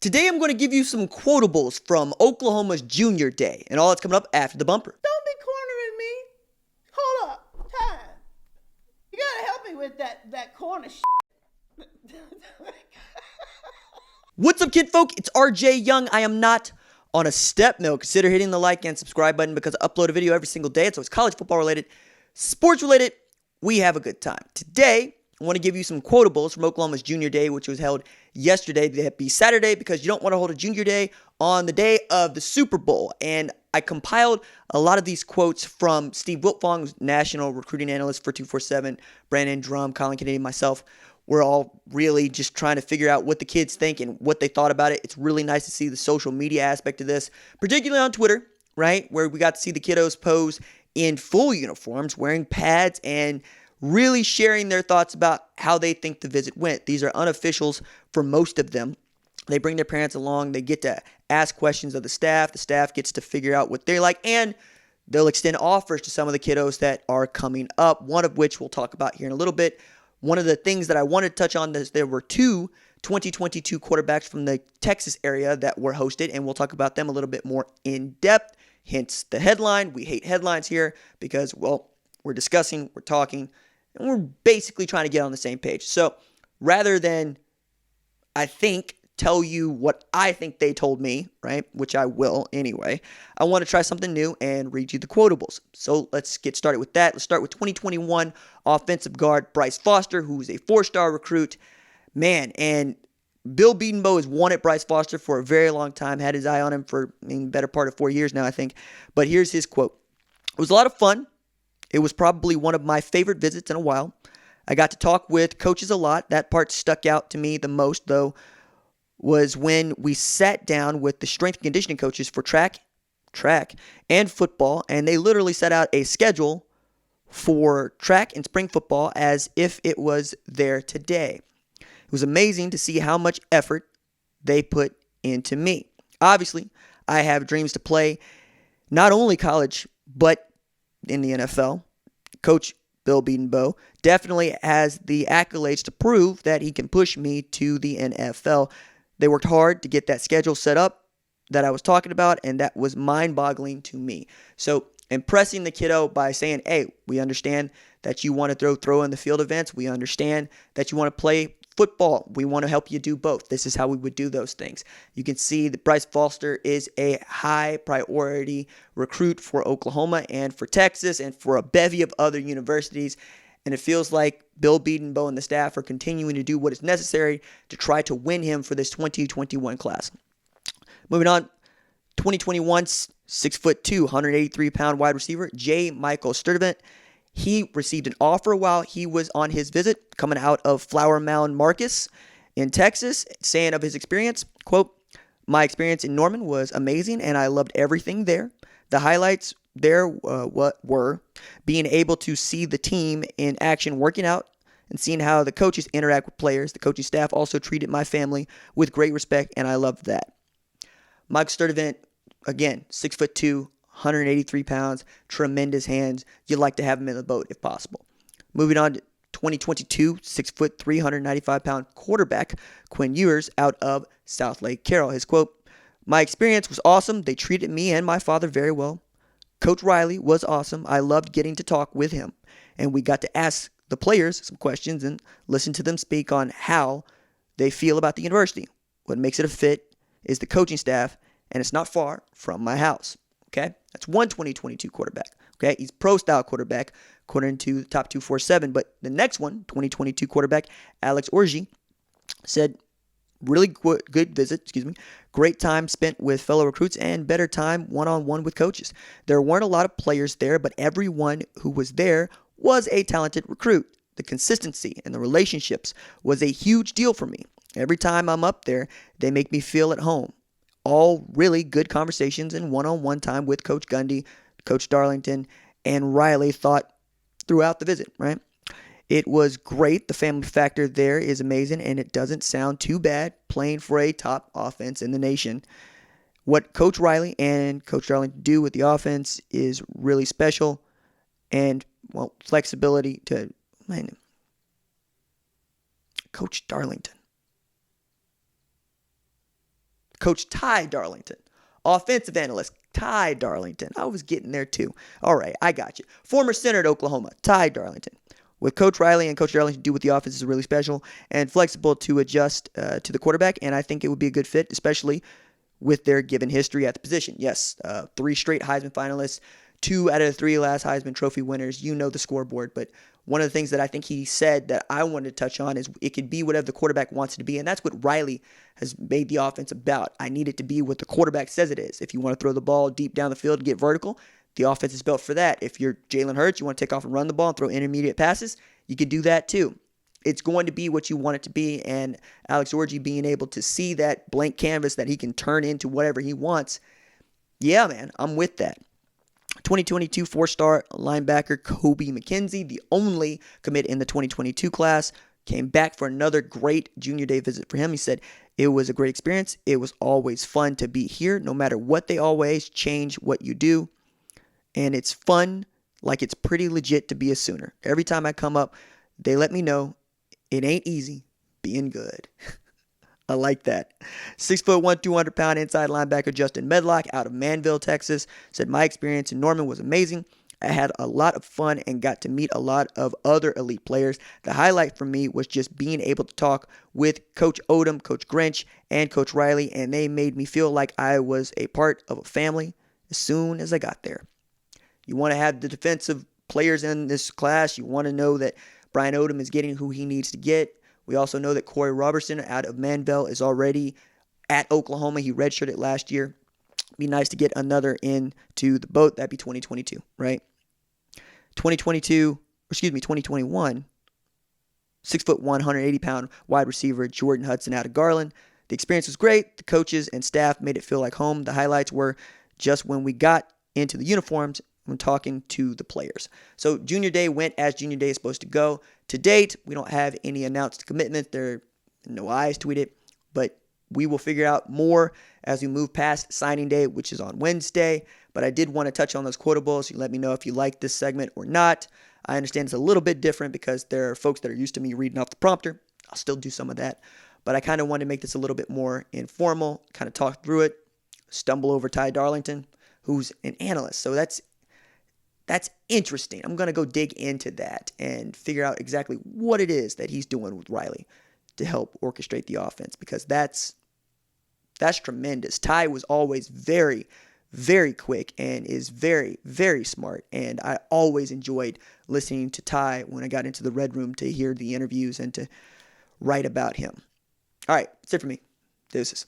Today I'm going to give you some quotables from Oklahoma's Junior Day, and all that's coming up after the bumper. Don't be cornering me. Hold up. Time. You gotta help me with that corner shit. What's up, kid folk? It's RJ Young. I am not on a step mill. Consider hitting the like and subscribe button because I upload a video every single day. It's always college football related, sports related. We have a good time. Today, I want to give you some quotables from Oklahoma's Junior Day, which was held yesterday. That'd be Saturday because you don't want to hold a Junior Day on the day of the Super Bowl. And I compiled a lot of these quotes from Steve Wiltfong, who's national recruiting analyst for 247, Brandon Drum, Colin Kennedy, and myself. We're all really just trying to figure out what the kids think and what they thought about it. It's really nice to see the social media aspect of this, particularly on Twitter, right, where we got to see the kiddos pose in full uniforms, wearing pads, and really sharing their thoughts about how they think the visit went. These are unofficials for most of them. They bring their parents along. They get to ask questions of the staff. The staff gets to figure out what they like, and they'll extend offers to some of the kiddos that are coming up, one of which we'll talk about here in a little bit. One of the things that I wanted to touch on is there were two 2022 quarterbacks from the Texas area that were hosted, and we'll talk about them a little bit more in depth, hence the headline. We hate headlines here because, well, we're discussing, we're talking, and we're basically trying to get on the same page. So rather than, I think, tell you what I think they told me, right, which I will anyway, I want to try something new and read you the quotables. So let's get started with that. Let's start with 2021 offensive guard Bryce Foster, who's a 4-star recruit. Man, and Bill Bedenbaugh has wanted Bryce Foster for a very long time, had his eye on him for the better part of 4 years now, I think. But here's his quote. It was a lot of fun. It was probably one of my favorite visits in a while. I got to talk with coaches a lot. That part stuck out to me the most, though, was when we sat down with the strength and conditioning coaches for track and football, and they literally set out a schedule for track and spring football as if it was there today. It was amazing to see how much effort they put into me. Obviously, I have dreams to play not only college, but in the NFL. Coach Bill Bedenbaugh definitely has the accolades to prove that he can push me to the NFL. They worked hard to get that schedule set up that I was talking about, and that was mind-boggling to me. So impressing the kiddo by saying, hey, we understand that you want to throw in the field events. We understand that you want to play football. We want to help you do both. This is how we would do those things. You can see that Bryce Foster is a high priority recruit for Oklahoma and for Texas and for a bevy of other universities. And it feels like Bill Bedenbaugh and the staff are continuing to do what is necessary to try to win him for this 2021 class. Moving on, 2021, 6'2", 183-pound wide receiver, J. Michael Sturdivant. He received an offer while he was on his visit coming out of Flower Mound Marcus in Texas, saying of his experience, quote, my experience in Norman was amazing and I loved everything there. The highlights there were being able to see the team in action working out and seeing how the coaches interact with players. The coaching staff also treated my family with great respect, and I loved that. Mike Sturdivant, again, 6'2", 183 pounds, tremendous hands. You'd like to have him in the boat if possible. Moving on to 2022, 6'3", 195-pound quarterback Quinn Ewers out of South Lake Carroll. His quote, my experience was awesome. They treated me and my father very well. Coach Riley was awesome. I loved getting to talk with him. And we got to ask the players some questions and listen to them speak on how they feel about the university. What makes it a fit is the coaching staff, and it's not far from my house. Okay? That's one 2022 quarterback. Okay? He's pro-style quarterback, according to the top 247. But the next one, 2022 quarterback, Alex Orji, said, really good visit, great time spent with fellow recruits and better time one-on-one with coaches. There weren't a lot of players there, but everyone who was there was a talented recruit. The consistency and the relationships was a huge deal for me. Every time I'm up there, they make me feel at home. All really good conversations and one-on-one time with Coach Gundy, Coach Darlington, and Riley thought throughout the visit, right? It was great. The family factor there is amazing, and it doesn't sound too bad playing for a top offense in the nation. What Coach Riley and Coach Darlington do with the offense is really special, and, well, flexibility to, Coach Darlington. Coach Ty Darlington. Offensive analyst, Ty Darlington. I was getting there too. All right, I got you. Former center at Oklahoma, Ty Darlington. With Coach Riley and Coach Darlington do with the offense is really special and flexible to adjust to the quarterback, and I think it would be a good fit, especially with their given history at the position. Yes, 3 straight Heisman finalists, 2 out of the 3 last Heisman Trophy winners. You know the scoreboard, but one of the things that I think he said that I wanted to touch on is it could be whatever the quarterback wants it to be, and that's what Riley has made the offense about. I need it to be what the quarterback says it is. If you want to throw the ball deep down the field and get vertical, the offense is built for that. If you're Jalen Hurts, you want to take off and run the ball and throw intermediate passes, you can do that too. It's going to be what you want it to be, and Alex Orji being able to see that blank canvas that he can turn into whatever he wants, yeah, man, I'm with that. 2022 4-star linebacker Kobe McKenzie, the only commit in the 2022 class, came back for another great junior day visit for him. He said, it was a great experience. It was always fun to be here. No matter what, they always change what you do. And it's fun, like it's pretty legit to be a Sooner. Every time I come up, they let me know it ain't easy being good. I like that. 6'1", 200-pound inside linebacker Justin Medlock out of Manville, Texas, said, my experience in Norman was amazing. I had a lot of fun and got to meet a lot of other elite players. The highlight for me was just being able to talk with Coach Odom, Coach Grinch, and Coach Riley, and they made me feel like I was a part of a family as soon as I got there. You want to have the defensive players in this class. You want to know that Brian Odom is getting who he needs to get. We also know that Corey Robertson out of Manville is already at Oklahoma. He redshirted last year. Be nice to get another into the boat. That'd be 2022, right? 2021, 6'1", 180-pound wide receiver Jordan Hudson out of Garland. The experience was great. The coaches and staff made it feel like home. The highlights were just when we got into the uniforms when talking to the players. So Junior Day went as Junior Day is supposed to go. To date, we don't have any announced commitments. There are no eyes tweeted, but we will figure out more as we move past signing day, which is on Wednesday. But I did want to touch on those quotables. You let me know if you like this segment or not. I understand it's a little bit different because there are folks that are used to me reading off the prompter. I'll still do some of that. But I kind of want to make this a little bit more informal, kind of talk through it, stumble over Ty Darlington, who's an analyst. So that's interesting. I'm going to go dig into that and figure out exactly what it is that he's doing with Riley to help orchestrate the offense, because that's tremendous. Ty was always very, very quick and is very, very smart. And I always enjoyed listening to Ty when I got into the Red Room to hear the interviews and to write about him. All right, that's it for me. Deuces.